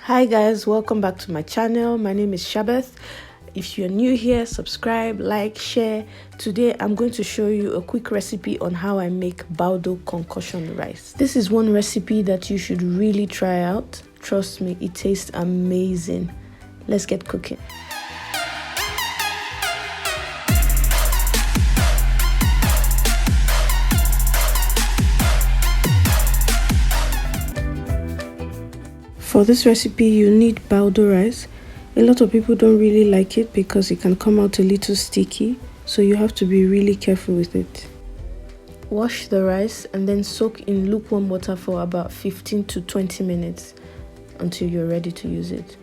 Hi guys, welcome back to my channel. My name is Shabeth. If you're new here, subscribe, like, share. Today I'm going to show you a quick recipe on how I make Baldo concoction rice. This is one recipe that you should really try out. Trust me, it tastes amazing. Let's get cooking. For this recipe, you need Baldo rice. A lot of people don't really like it because it can come out a little sticky, so you have to be really careful with it. Wash the rice and then soak in lukewarm water for about 15 to 20 minutes until you're ready to use it.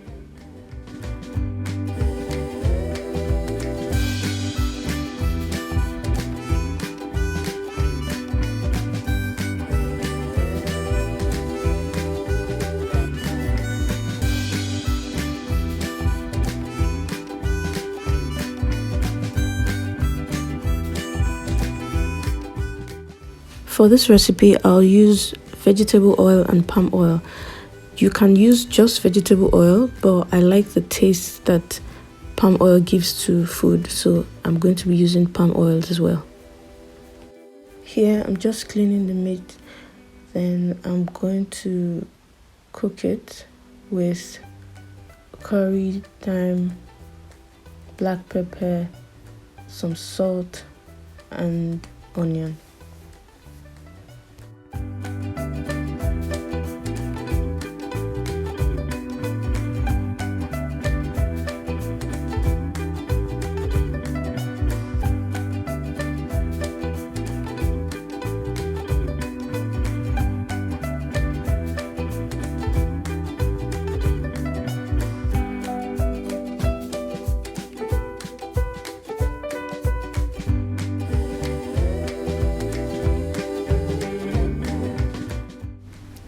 For this recipe, I'll use vegetable oil and palm oil. You can use just vegetable oil, but I like the taste that palm oil gives to food, so I'm going to be using palm oil as well. Here, I'm just cleaning the meat. Then I'm going to cook it with curry, thyme, black pepper, some salt, and onion.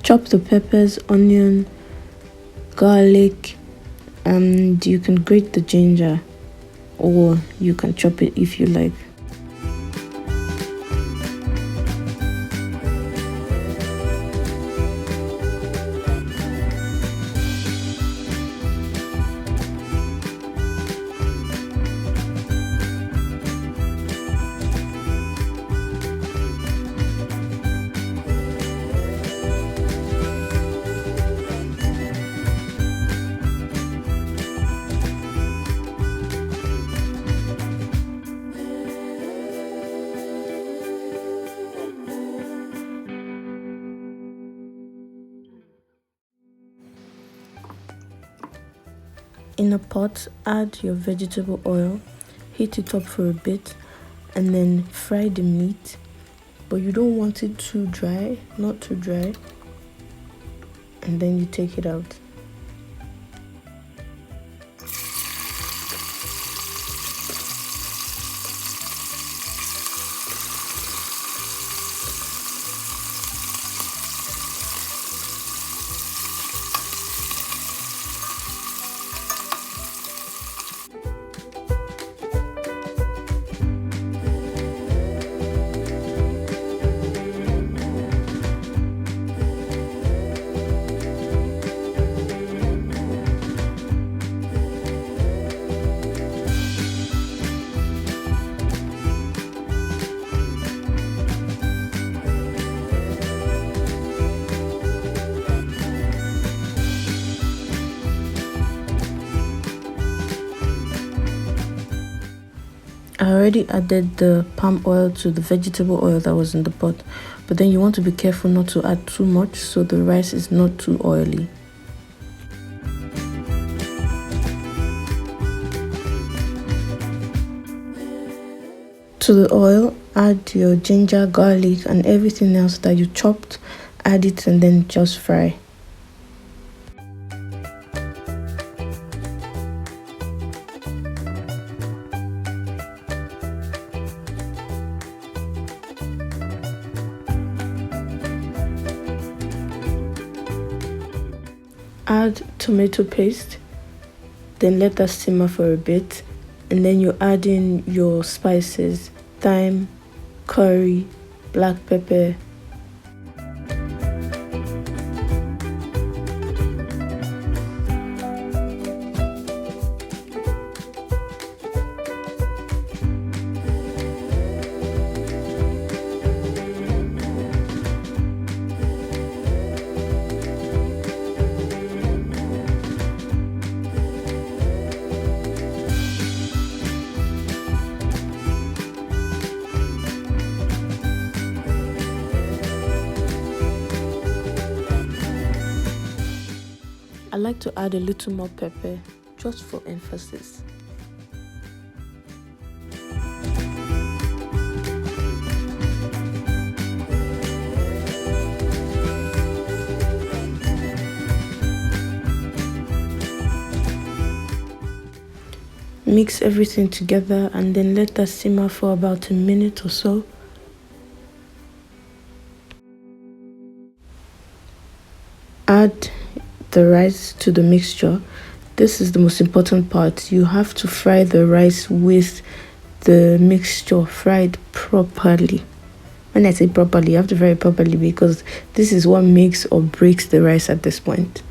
Chop the peppers, onion, garlic, and you can grate the ginger, or you can chop it if you like. In a pot, add your vegetable oil, heat it up for a bit, and then fry the meat. But you don't want it too dry, not too dry. And then you take it out. I already added the palm oil to the vegetable oil that was in the pot, but then you want to be careful not to add too much so the rice is not too oily. To the oil, add your ginger, garlic, and everything else that you chopped. Add it and then just fry. Add tomato paste, then let that simmer for a bit, and then you add in your spices, thyme, curry, black pepper, I like to add a little more pepper just for emphasis. Mix everything together and then let that simmer for about a minute or so. Add the rice to the mixture. This is the most important part. You have to fry the rice with the mixture fried properly. When I say properly, you have to fry it properly because this is what makes or breaks the rice at this point.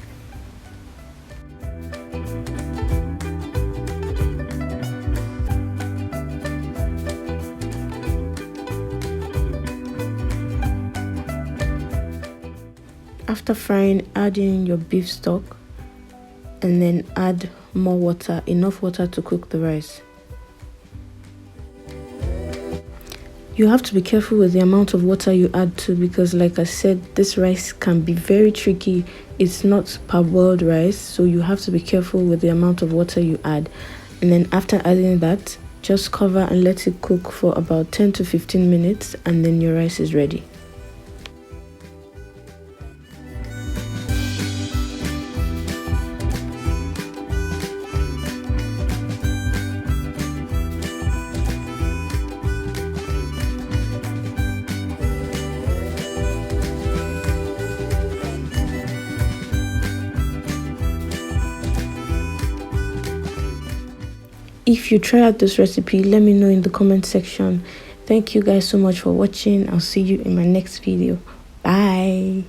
After frying, add in your beef stock and then add more water, enough water to cook the rice. You have to be careful with the amount of water you add to, because like I said, this rice can be very tricky. It's not parboiled rice, so you have to be careful with the amount of water you add. And then after adding that, just cover and let it cook for about 10 to 15 minutes and then your rice is ready. If you try out this recipe, let me know in the comment section. Thank you guys so much for watching. I'll see you in my next video. Bye.